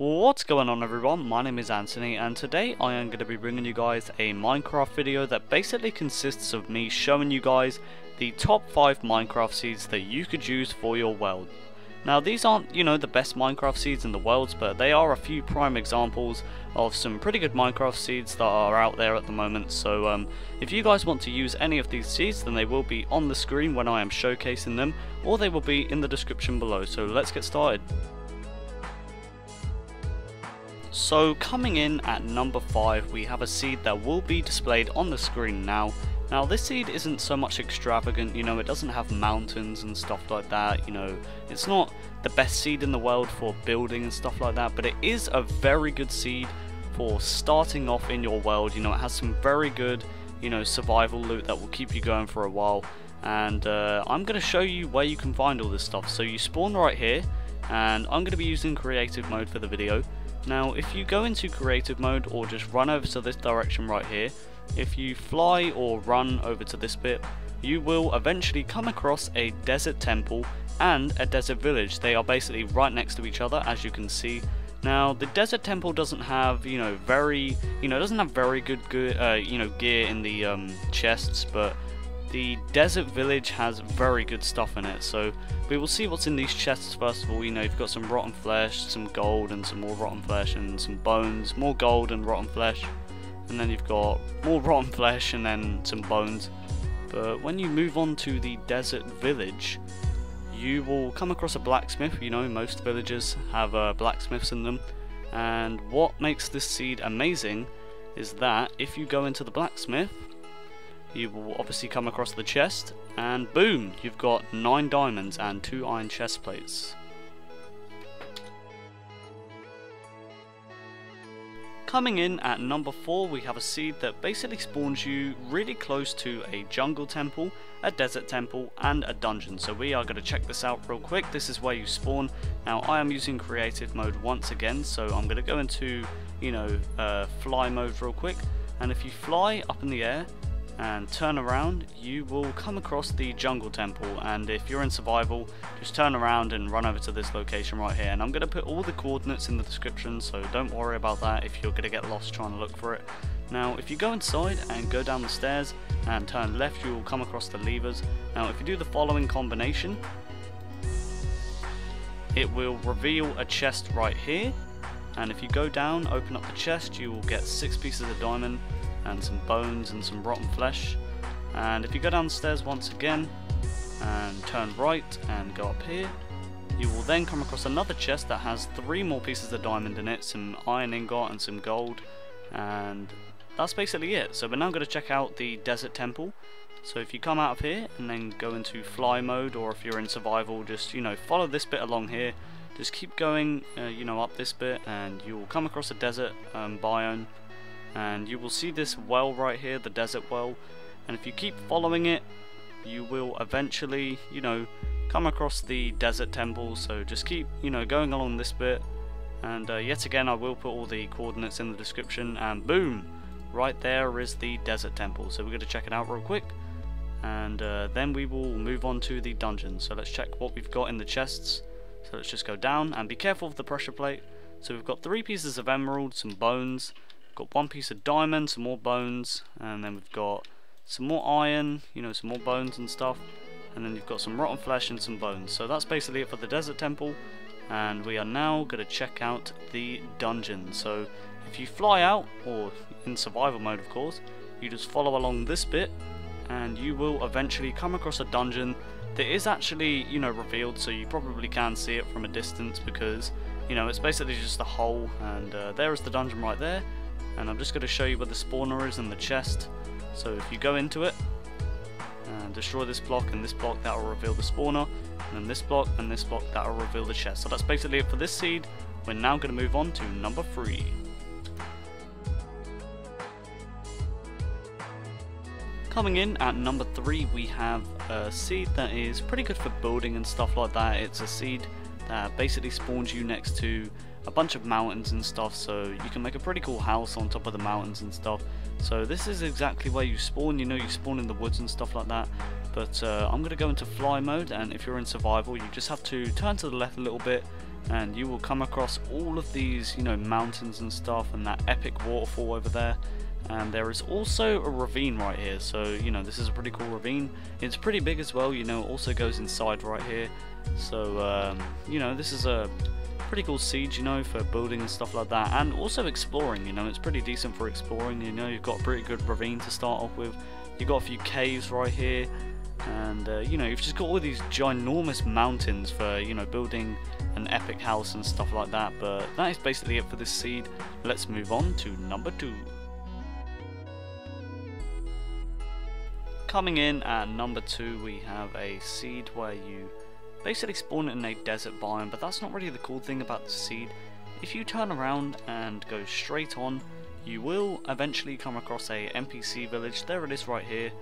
What's going on everyone, my name is Anthony and today I am going to be bringing you guys a Minecraft video that basically consists of me showing you guys the top 5 Minecraft seeds that you could use for your world. Now these aren't, the best Minecraft seeds in the world, but they are a few prime examples of some pretty good Minecraft seeds that are out there at the moment. So if you guys want to use any of these seeds, then they will be on the screen when I am showcasing them, or they will be in the description below. So let's get started. So coming in at number 5, we have a seed that will be displayed on the screen now. Now this seed isn't so much extravagant, it doesn't have mountains and stuff like that, it's not the best seed in the world for building and stuff like that, but it is a very good seed for starting off in your world. It has some very good, survival loot that will keep you going for a while, and I'm going to show you where you can find all this stuff. So you spawn right here, and I'm going to be using creative mode for the video. Now if you go into creative mode or just run over to this direction right here, if you fly or run over to this bit, you will eventually come across a desert temple and a desert village. They are basically right next to each other, as you can see. Now the desert temple doesn't have very good gear in the chests, but the desert village has very good stuff in it. So we will see what's in these chests first of all. You've got some rotten flesh, some gold and some more rotten flesh, and some bones, more gold and rotten flesh, and then you've got more rotten flesh and then some bones. But when you move on to the desert village, you will come across a blacksmith. Most villages have blacksmiths in them, and what makes this seed amazing is that if you go into the blacksmith, you will obviously come across the chest, and boom, you've got 9 diamonds and 2 iron chest plates. Coming in at number 4, we have a seed that basically spawns you really close to a jungle temple, a desert temple, and a dungeon. So we are going to check this out real quick. This is where you spawn. Now I am using creative mode once again, so I'm going to go into fly mode real quick, and if you fly up in the air and turn around, you will come across the jungle temple. And if you're in survival, just turn around and run over to this location right here, and I'm going to put all the coordinates in the description, so don't worry about that if you're going to get lost trying to look for it. Now if you go inside and go down the stairs and turn left, you will come across the levers. Now if you do the following combination, it will reveal a chest right here, and if you go down, open up the chest, you will get 6 pieces of diamond and some bones and some rotten flesh. And if you go down the stairs once again and turn right and go up here, you will then come across another chest that has 3 more pieces of diamond in it, some iron ingot and some gold, and that's basically it. So we're now going to check out the desert temple. So if you come out of here and then go into fly mode, or if you're in survival, just follow this bit along here, just keep going up this bit, and you will come across a desert biome. And you will see this well right here, the desert well, and if you keep following it, you will eventually, come across the desert temple. So just keep, going along this bit, and yet again I will put all the coordinates in the description, and boom, right there is the desert temple. So we're going to check it out real quick, and then we will move on to the dungeon. So let's check what we've got in the chests. So let's just go down, and be careful of the pressure plate. So we've got 3 pieces of emerald, some bones, got 1 piece of diamond, some more bones, and then we've got some more iron, some more bones and stuff, and then you've got some rotten flesh and some bones. So that's basically it for the desert temple, and we are now going to check out the dungeon. So if you fly out, or in survival mode of course, you just follow along this bit, and you will eventually come across a dungeon that is actually revealed, so you probably can see it from a distance, because it's basically just a hole, and there is the dungeon right there. And I'm just going to show you where the spawner is in the chest. So if you go into it and destroy this block and this block, that will reveal the spawner, and then this block and this block, that will reveal the chest. So that's basically it for this seed. We're now going to move on to number 3. Coming in at number 3, we have a seed that is pretty good for building and stuff like that. It's a seed that basically spawns you next to a bunch of mountains and stuff, so you can make a pretty cool house on top of the mountains and stuff. So this is exactly where you spawn. You spawn in the woods and stuff like that. But I'm going to go into fly mode, and if you're in survival, you just have to turn to the left a little bit and you will come across all of these, you know, mountains and stuff, and that epic waterfall over there. And there is also a ravine right here, so you know, this is a pretty cool ravine. It's pretty big as well, you know, it also goes inside right here. So you know, this is a pretty cool seed, you know, for building and stuff like that, and also exploring. You know, it's pretty decent for exploring. You know, you've got a pretty good ravine to start off with. You've got a few caves right here, and you know, you've just got all these ginormous mountains for, you know, building an epic house and stuff like that. But that is basically it for this seed. Let's move on to number 2. Coming in at number 2, we have a seed where you basically spawn in a desert biome, but that's not really the cool thing about the seed. If you turn around and go straight on, you will eventually come across a NPC village. There it is right here.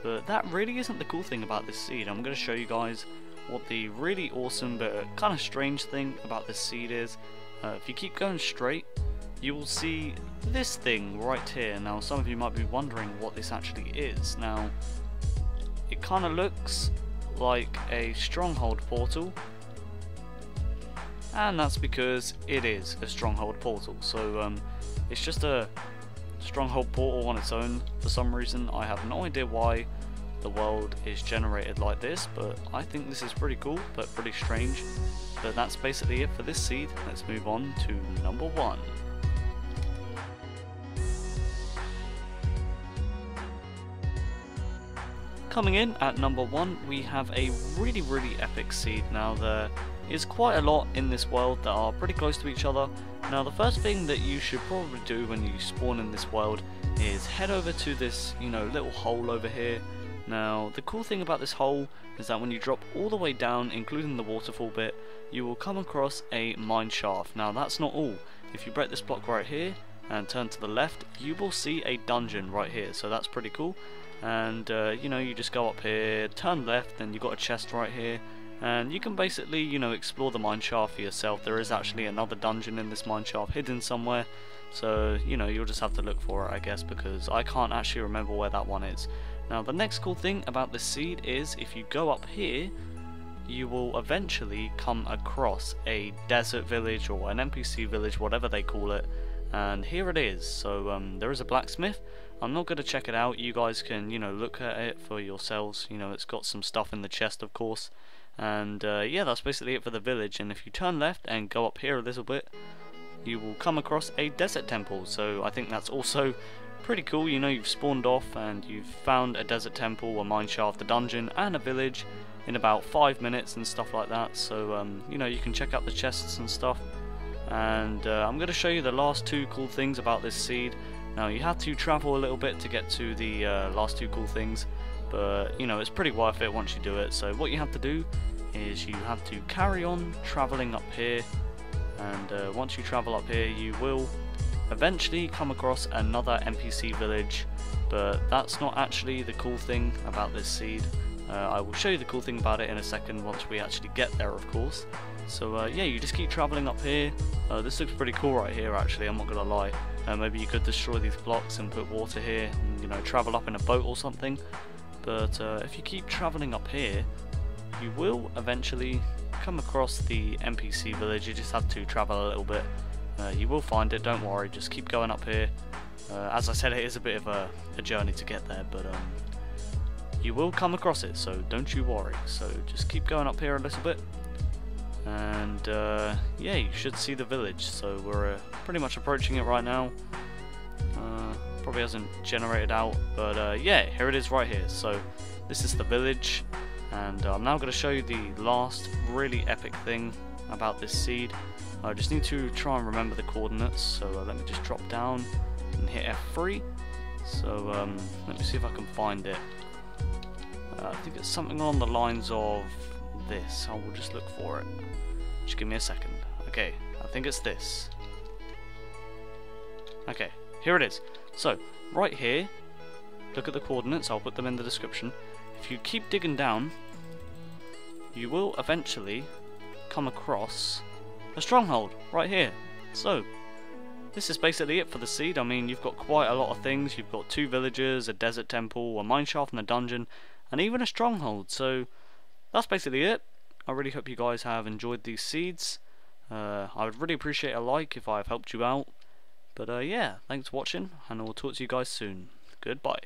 But that really isn't the cool thing about this seed. I'm going to show you guys what the really awesome but kind of strange thing about this seed is. If you keep going straight, you will see this thing right here. Now, some of you might be wondering what this actually is. Now, it kind of looks like a Stronghold portal, and that's because it is a Stronghold portal. So it's just a Stronghold portal on its own. For some reason, I have no idea why the world is generated like this, but I think this is pretty cool but pretty strange. But that's basically it for this seed. Let's move on to number 1. Coming in at number 1, we have a really epic seed. Now, there is quite a lot in this world that are pretty close to each other. Now, the first thing that you should probably do when you spawn in this world is head over to this, you know, little hole over here. Now, the cool thing about this hole is that when you drop all the way down, including the waterfall bit, you will come across a mineshaft. Now, that's not all. If you break this block right here and turn to the left, you will see a dungeon right here, so that's pretty cool. And you know, you just go up here, turn left, and you've got a chest right here, and you can basically, you know, explore the mineshaft for yourself. There is actually another dungeon in this mineshaft hidden somewhere, so you know, you'll just have to look for it, I guess, because I can't actually remember where that one is. Now, the next cool thing about this seed is if you go up here, you will eventually come across a desert village or an NPC village, whatever they call it. And here it is. So there is a blacksmith. I'm not going to check it out. You guys can, you know, look at it for yourselves. You know, it's got some stuff in the chest, of course. And yeah, that's basically it for the village. And if you turn left and go up here a little bit, you will come across a desert temple. So I think that's also pretty cool. You know, you've spawned off and you've found a desert temple, a mineshaft, a dungeon, and a village in about 5 minutes and stuff like that. So you know, you can check out the chests and stuff. And I'm going to show you the last 2 cool things about this seed. Now, you have to travel a little bit to get to the last 2 cool things, but you know, it's pretty worth it once you do it. So what you have to do is you have to carry on traveling up here, and once you travel up here, you will eventually come across another NPC village. But that's not actually the cool thing about this seed. I will show you the cool thing about it in a second once we actually get there, of course. So yeah, you just keep travelling up here. This looks pretty cool right here, actually, I'm not gonna lie. Maybe you could destroy these blocks and put water here and, you know, travel up in a boat or something. But if you keep travelling up here, you will eventually come across the NPC village. You just have to travel a little bit. You will find it, don't worry, just keep going up here. As I said, it is a bit of a journey to get there, but you will come across it, so don't you worry. So just keep going up here a little bit, and yeah, you should see the village. So we're pretty much approaching it right now. Probably hasn't generated out, but yeah, here it is right here. So this is the village, and I'm now going to show you the last really epic thing about this seed. I just need to try and remember the coordinates, so let me just drop down and hit F3. So let me see if I can find it. I think it's something along the lines of this. I will just look for it. Just give me a second. Okay, I think it's this. Okay, here it is. So, right here, look at the coordinates. I'll put them in the description. If you keep digging down, you will eventually come across a stronghold right here. So, this is basically it for the seed. I mean, you've got quite a lot of things. You've got 2 villages, a desert temple, a mineshaft and a dungeon, and even a stronghold. So that's basically it. I really hope you guys have enjoyed these seeds. I would really appreciate a like if I've helped you out. But yeah, thanks for watching, and I will talk to you guys soon. Goodbye.